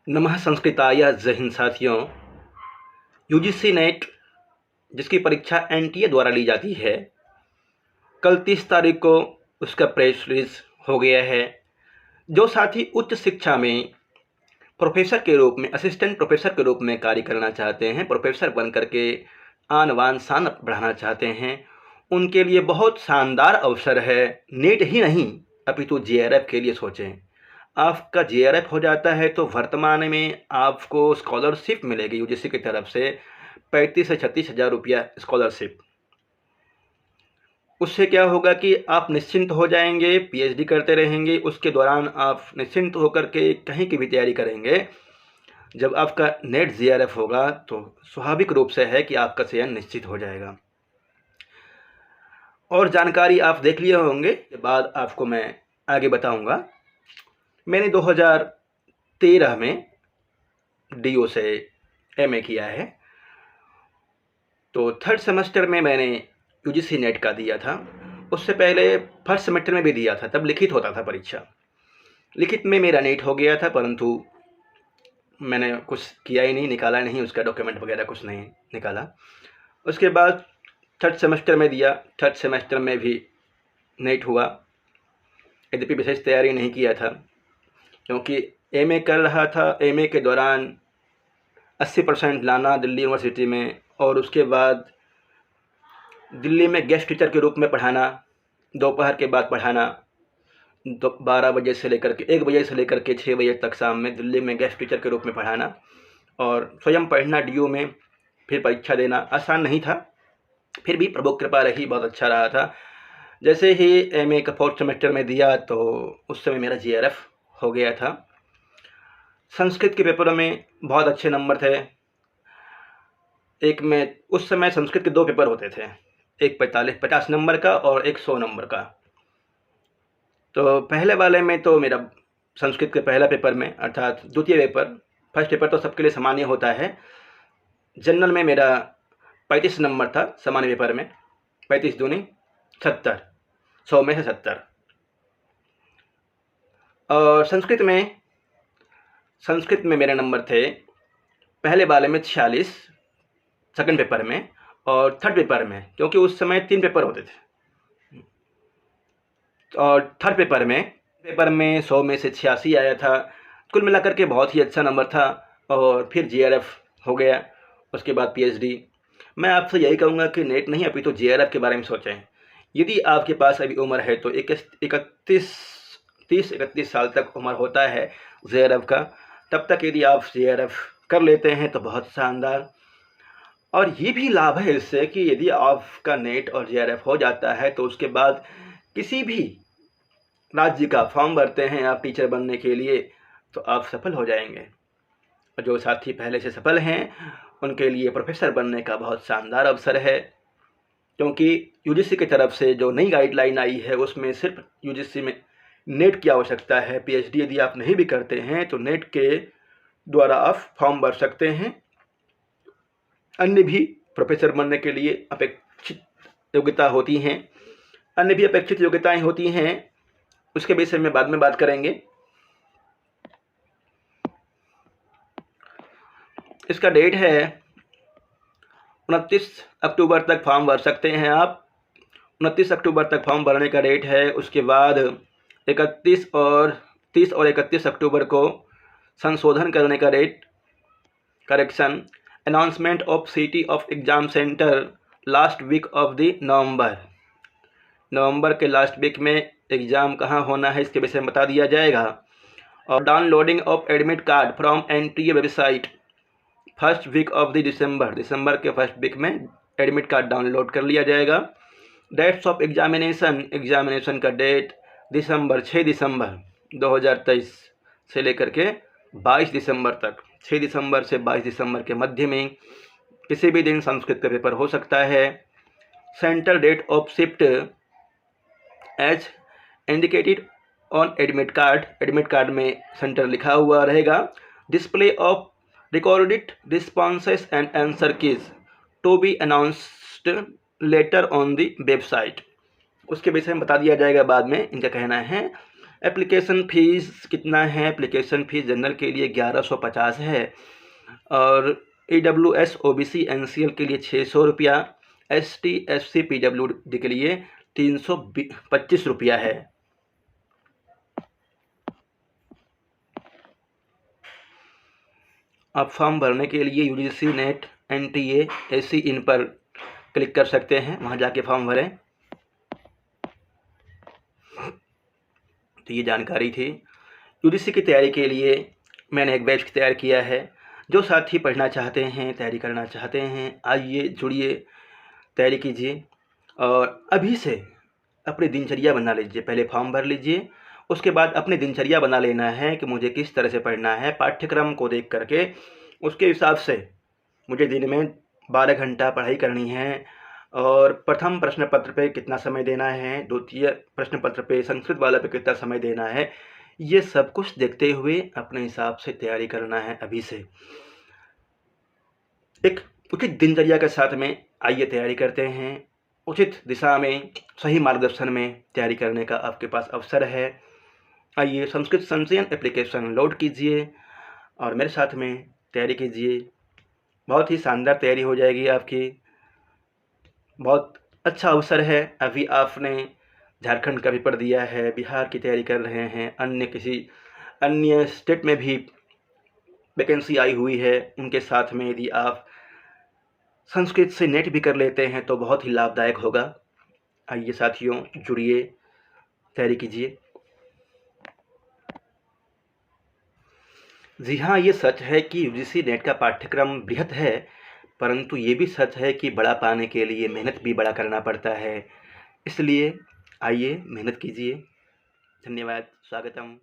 नमः संस्कृताय। जय हिंद साथियों। यूजीसी नेट जिसकी परीक्षा एनटीए द्वारा ली जाती है, कल 30 तारीख को उसका प्रेस रिलीज हो गया है। जो साथी उच्च शिक्षा में प्रोफेसर के रूप में, असिस्टेंट प्रोफेसर के रूप में कार्य करना चाहते हैं, प्रोफेसर बन करके आन बान शान बढ़ाना चाहते हैं, उनके लिए बहुत शानदार अवसर है। नेट ही नहीं अपितु जेआरएफ के लिए सोचें। आपका जेआरएफ हो जाता है तो वर्तमान में आपको स्कॉलरशिप मिलेगी यूजीसी की तरफ से 35 से 36 हज़ार रुपया स्कॉलरशिप। उससे क्या होगा कि आप निश्चिंत हो जाएंगे, पीएचडी करते रहेंगे। उसके दौरान आप निश्चिंत होकर के कहीं की भी तैयारी करेंगे। जब आपका नेट जेआरएफ होगा तो स्वाभाविक रूप से है कि आपका चयन निश्चित हो जाएगा। और जानकारी आप देख लिए होंगे, के बाद आपको मैं आगे बताऊंगा। मैंने 2013 में डीओ से एमए किया है, तो थर्ड सेमेस्टर में मैंने यूजीसी नेट का दिया था। उससे पहले फर्स्ट सेमेस्टर में भी दिया था, तब लिखित होता था परीक्षा। लिखित में मेरा नेट हो गया था, परंतु मैंने कुछ किया ही नहीं, निकाला नहीं, उसका डॉक्यूमेंट वगैरह कुछ नहीं निकाला। उसके बाद थर्ड सेमेस्टर में दिया। थर्ड सेमेस्टर में भी नेट हुआ, यद्यपि विशेष तैयारी नहीं किया था क्योंकि एमए कर रहा था। एमए के दौरान 80% लाना दिल्ली यूनिवर्सिटी में, और उसके बाद दिल्ली में गेस्ट टीचर के रूप में पढ़ाना, दोपहर के बाद पढ़ाना, 12 बजे से लेकर के 1 बजे से लेकर के 6 बजे तक शाम में दिल्ली में गेस्ट टीचर के रूप में पढ़ाना और स्वयं पढ़ना डीयू में, फिर परीक्षा देना। आसान नहीं था, फिर भी प्रभु कृपा रही, बहुत अच्छा रहा था। जैसे ही एमए का फोर्थ सेमेस्टर में दिया तो उस समय मेरा जेआरएफ हो गया था। संस्कृत के पेपरों में बहुत अच्छे नंबर थे। एक में उस समय संस्कृत के 2 पेपर होते थे, एक 50 नंबर का और एक 100 नंबर का। तो पहले वाले में तो मेरा संस्कृत के पहला पेपर में, अर्थात द्वितीय पेपर, फर्स्ट पेपर तो सबके लिए सामान्य होता है, जनरल में मेरा 35 नंबर था। सामान्य पेपर में 35 दूनी 70, 100 में से 70। और संस्कृत में मेरे नंबर थे पहले वाले में 46 सेकंड पेपर में, और थर्ड पेपर में, क्योंकि उस समय 3 पेपर होते थे, और थर्ड पेपर में 100 में से 86 आया था। कुल मिलाकर के बहुत ही अच्छा नंबर था। और फिर जेआरएफ हो गया, उसके बाद पीएचडी। मैं आपसे यही कहूँगा कि नेट नहीं अभी तो जेआरएफ के बारे में सोचें। यदि आपके पास अभी उम्र है तो 30-31 साल तक उम्र होता है जेआरएफ का, तब तक यदि आप जेआरएफ कर लेते हैं तो बहुत शानदार। और ये भी लाभ है इससे कि यदि आपका नेट और जेआरएफ हो जाता है तो उसके बाद किसी भी राज्य का फॉर्म भरते हैं आप टीचर बनने के लिए, तो आप सफल हो जाएंगे। और जो साथी पहले से सफल हैं उनके लिए प्रोफेसर बनने का बहुत शानदार अवसर है, क्योंकि यूजीसी की तरफ से जो नई गाइडलाइन आई है उसमें सिर्फ यूजीसी में नेट की आवश्यकता है। पीएचडी यदि आप नहीं भी करते हैं तो नेट के द्वारा आप फॉर्म भर सकते हैं। अन्य भी प्रोफेसर बनने के लिए अपेक्षित योग्यता होती हैं, अन्य भी अपेक्षित योग्यताएं होती हैं, उसके विषय में बाद में बात करेंगे। इसका डेट है 29 अक्टूबर तक फॉर्म भर सकते हैं आप। 29 अक्टूबर तक फॉर्म भरने का डेट है। उसके बाद 30 और 31 अक्टूबर को संशोधन करने का date, correction, announcement of city of exam centre last week of the November के लास्ट वीक में एग्ज़ाम कहाँ होना है इसके विषय में बता दिया जाएगा। और downloading of admit card from NTA website first week of the December के फर्स्ट वीक में एडमिट कार्ड डाउनलोड कर लिया जाएगा। डेट्स ऑफ एग्जामिनेशन का डेट 6 दिसंबर 2023 से लेकर के 22 दिसंबर तक, 6 दिसंबर से 22 दिसंबर के मध्य में किसी भी दिन संस्कृत का पेपर हो सकता है। Centre date of shift as indicated on admit card में सेंटर लिखा हुआ रहेगा। Display of recorded responses and answer keys to be announced later on the website, उसके विषय में बता दिया जाएगा बाद में। इनका कहना है एप्लीकेशन फ़ीस कितना है? एप्लीकेशन फ़ीस जनरल के लिए 1150 है और EWS OBC NCL के लिए 600 रुपया, ST SC PWD के लिए 325 रुपया है। आप फॉर्म भरने के लिए UGC NET NTA AC इन पर क्लिक कर सकते हैं, वहाँ जाके फॉर्म भरें। तो ये जानकारी थी। UGC की तैयारी के लिए मैंने एक बैच तैयार किया है। जो साथी पढ़ना चाहते हैं, तैयारी करना चाहते हैं, आइए जुड़िए, तैयारी कीजिए और अभी से अपनी दिनचर्या बना लीजिए। पहले फॉर्म भर लीजिए, उसके बाद अपनी दिनचर्या बना लेना है कि मुझे किस तरह से पढ़ना है। पाठ्यक्रम को देख करके उसके हिसाब से मुझे दिन में 12 घंटा पढ़ाई करनी है और प्रथम प्रश्न पत्र पे कितना समय देना है, द्वितीय प्रश्न पत्र पे, संस्कृत वाला पे कितना समय देना है, ये सब कुछ देखते हुए अपने हिसाब से तैयारी करना है। अभी से एक उचित दिनचर्या के साथ में आइए तैयारी करते हैं। उचित दिशा में, सही मार्गदर्शन में तैयारी करने का आपके पास अवसर है। आइए संस्कृत संचयन एप्लीकेशन लोड कीजिए और मेरे साथ में तैयारी कीजिए। बहुत ही शानदार तैयारी हो जाएगी आपकी। बहुत अच्छा अवसर है। अभी आपने झारखंड का पेपर दिया है, बिहार की तैयारी कर रहे हैं, अन्य स्टेट में भी वैकेंसी आई हुई है, उनके साथ में यदि आप संस्कृत से नेट भी कर लेते हैं तो बहुत ही लाभदायक होगा। आइए साथियों, जुड़िए, तैयारी कीजिए। जी हाँ, ये सच है कि UGC नेट का पाठ्यक्रम बृहत है, परंतु ये भी सच है कि बड़ा पाने के लिए मेहनत भी बड़ा करना पड़ता है। इसलिए आइए मेहनत कीजिए। धन्यवाद, स्वागतम।